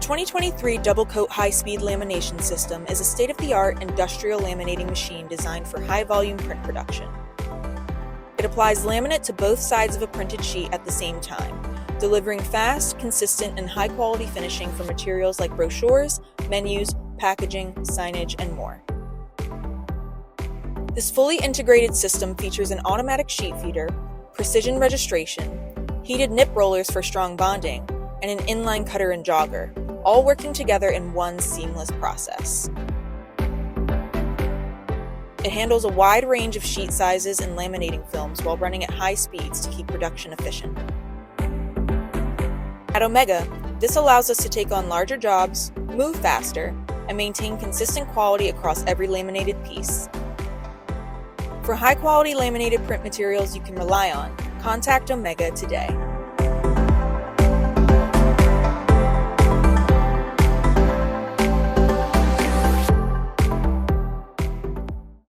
2023 Double Coat High-Speed Lamination System is a state-of-the-art industrial laminating machine designed for high-volume print production. It applies laminate to both sides of a printed sheet at the same time, delivering fast, consistent, and high-quality finishing for materials like brochures, menus, packaging, signage, and more. This fully integrated system features an automatic sheet feeder, precision registration, heated nip rollers for strong bonding, and an inline cutter and jogger, all working together in one seamless process. It handles a wide range of sheet sizes and laminating films while running at high speeds to keep production efficient. At Omega, this allows us to take on larger jobs, move faster, and maintain consistent quality across every laminated piece. For high-quality laminated print materials you can rely on, contact Omega today.